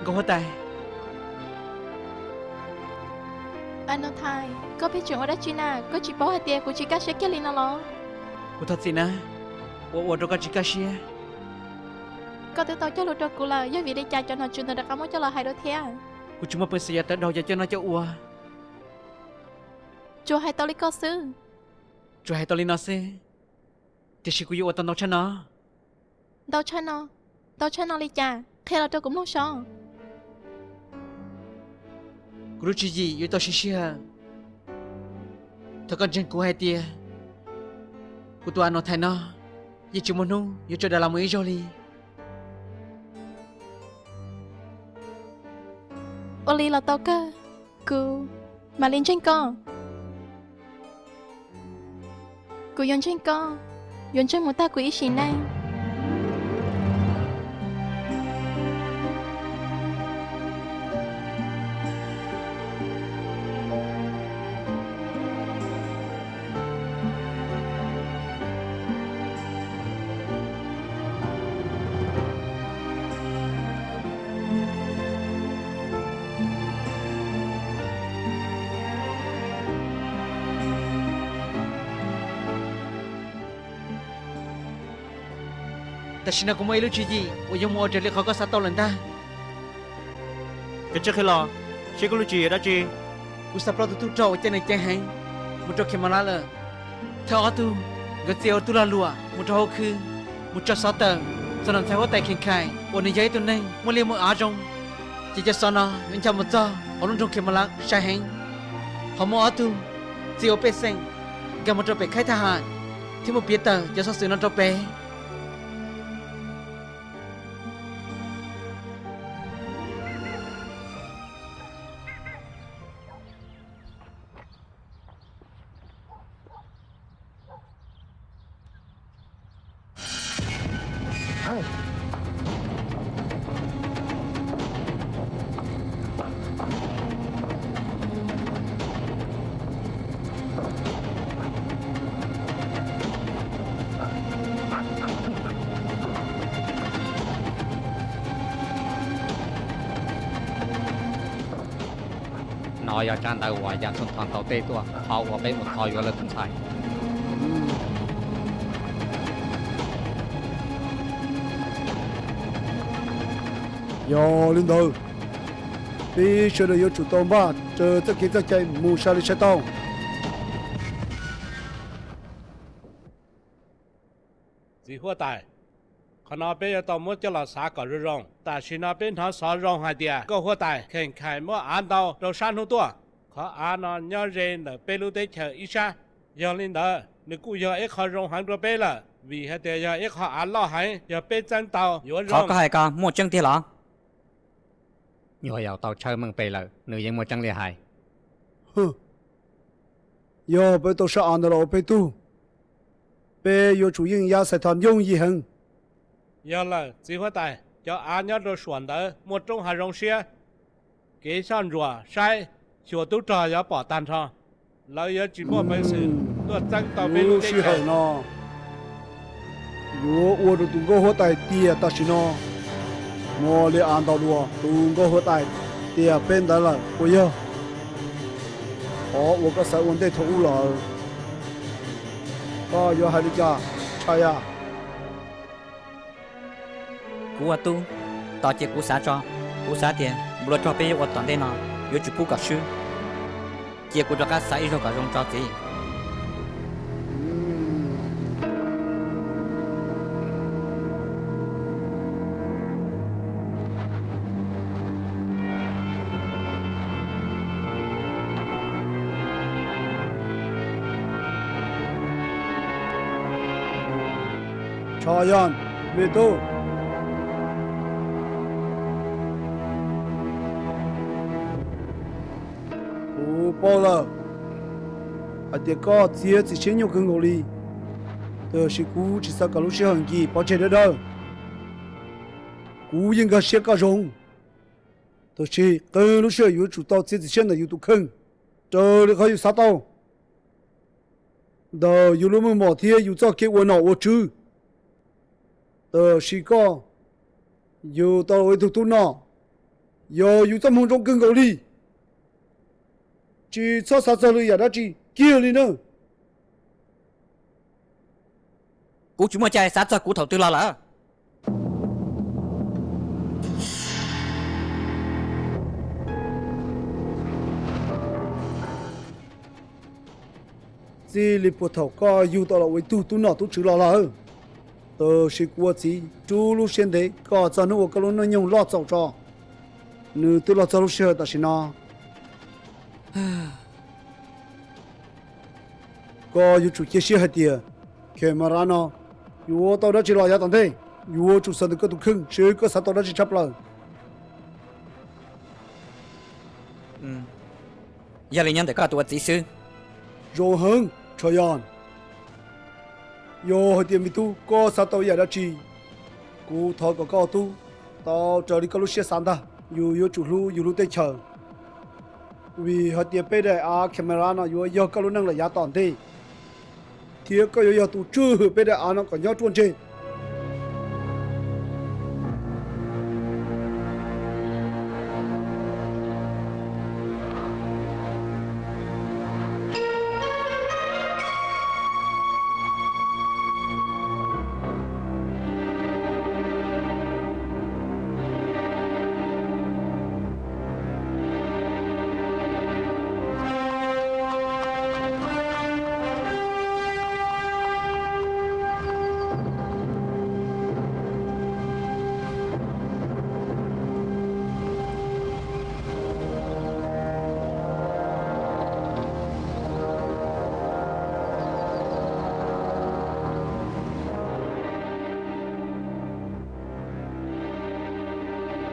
có hốt tay anh nói thay có biết chuyện ở đó chi na có chỉ bảo hai tia của chị cá sẽ kia lên nó của thật gì nè ô đâu có chỉ cá xia có tự tao cho lụt cho cụ là do vì đi chạy cho nó chuyện từ đặc cảm cho là hai đôi thea của chúng mà bây giờ tới đâu cho nó cho ua cho hai tao lấy có sư cho hai tao lên nó xe thì chỉ của yêu tao nói cho nó đâu cho nó đi cha khi là tôi cũng không sợ của chỉ gì yêu tao xia thật con chân của hai tia của tôi nó thay nó như chúng muốn không yêu cho đã làm mấy rồi đi Oli là tao cơ cô mà lên trên con cô yon trên một ta của ý xin này ta xin cũng mấy lúc chuyện gì ôi giống mua trở lại khó có sát tao lần ta cái trước khi lo chỉ có lúc gì đó chị của sắp lo tu trâu trên này chơi hay một trâu kiếm mà là theo tu cái chiều tu là lúa một trâu khư một trâu sáu tờ sau đó theo tay khen khai ôn này giấy tuần này mua liền một áo trong chỉ cho sau nó mình cho một cho ở trong trâu kiếm mà là sai hay họ mua tu chiều bê xanh gặp một trâu bê khai thả hạn thì một biết tờ cho sau sự nó trâu bê nói ở trên tàu hòa dàn xuân thằng tàu tê tua họ vào bên một thỏi vào lên từng sai yo linh đầu đi chơi được yo chủ tông ba chờ tất cả chạy mù sa đi xe tông gì hoa tài khả năng bây giờ tao muốn cho là xã có rủi roแต่ชินาเป็นทางสอนรองให้เดียก็หัวตายแข่งขันเมื่ออ่านเตาเราสร้างทุกตัวเขาอ่านนย้อนเรียนเปรูเตเชออีชายอลินเดอร์นึกกูยอเอ็กเขารองหันตัวเปล่ะvìให้เดียเอ็กเขาอ่านล่อให้อย่าเป็นจังเตาอยู่รอง เขาก็ให้ก็หมดจังที่หรออยู่เอาเตาเชิญมึงไปเลยหนึ่งยังหมดจังเลยหาย yo bây tôi sẽ ăn được bây tu bây yo chủ yếu ya sẽ tham用意很 giờ là chỉ hoa tài cho anh nhớ rồi xuân đó một trong hai rong xe kế san rùa sai chùa tu trò giờ bỏ tan thọ lại giờ chỉ một mấy sự tôi tăng tàu bên yo lúc sẽ đấy hở nó yo ô đồ tung có hoa tài tia ta xin nó mua le ăn tàu đùa tung có hoa tài tia bên đó là ôi yo ô có sai vấn đề thấu là có yo hai đứa cha chaya à cú tu tao chỉ cú xả tiền bữa cho bé ở toàn đây nó yo chụp cú cả sư chỉ cú cho các sai rồi cả rong cho gì Chayan, về tu. Ủa, bao giờ? À, để có chia chỉ xin nhau cưng ngồi đi. Tớ sẽ cú chỉ sao cả lúc sẽ hành kỳ bao chế đó đâu. Cú yên cả sẽ cả rong. Tớ sẽ cơ lúc sẽ yếu chủ tao chỉ xin là yếu tụ khưng. Tớ được hay sát tao. Đó, yếu lúc mà mỏ thiê yếu cho kết quả nào ô chứ. Tớ sẽ có yếu tao ấy thuộc tụ nào. giờ yêu trong hông trong cưng cầu đi chỉ cho sao giờ lười đã chỉ kia đi nữa Cú chúng mà chạy sát cho cú thầu tư lo là. chỉ li bộ thầu có yêu tao là với tu nọ tu chữ là tớ sẽ qua chỉ chú lúc xem đấy có cho nó có lúc nó nhung lo cháu cho nữ tôi lo cháu lúc xưa ta xin nó có yêu chủ kia xưa hay tiệt khi mà ra nó yêu tao đã chỉ lo giá tận thế yêu chủ sân được có tụ khưng chứ có sao tao đã chỉ chấp lời Giờ lý nhân để có tụi chỉ sư. rồi hơn trời ơi yo tiền mi tu có sao tao giờ đã chỉ cú thọ có tu tao chờ đi có lúc xưa sáng ta yêu chủ lu tây chờ vì họ tiền bây giờ camera nó yêu có lúc năng là giá tận thế thì có yêu tu chưa bây giờ nó còn nhớ chuồn trên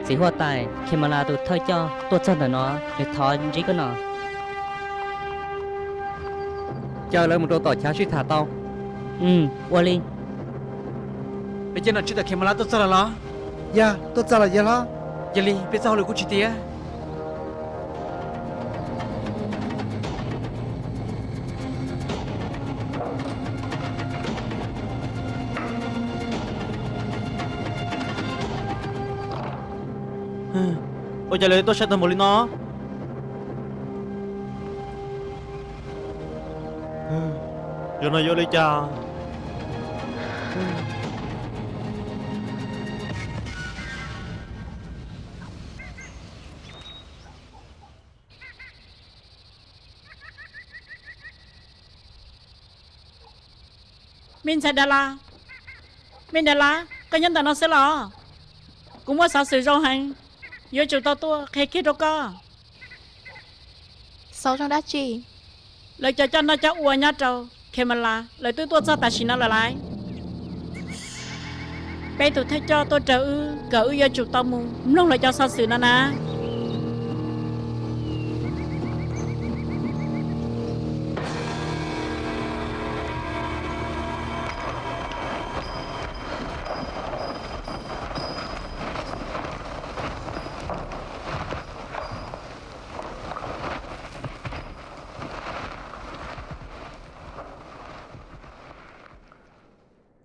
chỉ hoa tài khi mà là tôi thay cho tôi chân là nó để thọ chỉ có nó Chờ lấy một đôi tỏi cháo suy thả tao. qua đi bây giờ nó chỉ là khi mà lá tôi sao là ya tôi trả lại ya la giờ li bây giờ lời của chị tía ôi giờ lời tôi sẽ tầm một lý nó giờ nó vô đi cha mình sẽ đà la cái nhân tài nó sẽ lo cũng có sao sự rau hành giữa chủ tao tua khi kia đâu có Sáu trong đã chỉ lời cho nó cho ua nhá trâu khi mà là lời tôi tua sao ta xin nó là lại bây tôi thấy cho tôi trở cỡ giữa chủ tao mù lúc lại cho sao sự nó nè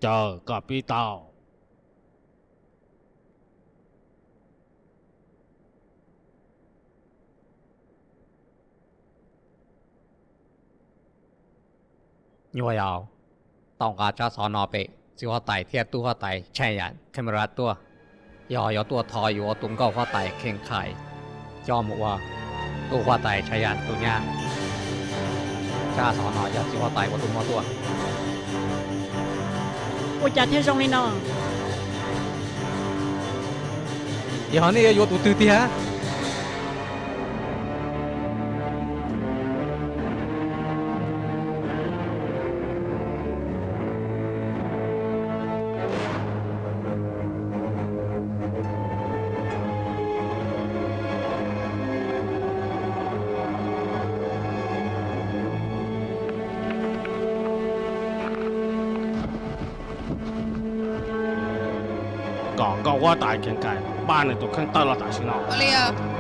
chờ cả pi tao Như vậy à, tao cả cho sò nọ bể, chỉ hoa tài thiệt tu hoa tài chạy nhận camera tua, giờ tua thòอยู่ตุ้งก็hoa tài khen khai, cho một tu hoa tài chạy nhận tu nha, cha sò nọ giờ chỉ hoa tài của tu mua tua, ôi chả theo rong đi nó giờ này vô tu tư tia, có hoa tài khen cài ba này tôi khen tao là tài xin nó Olha,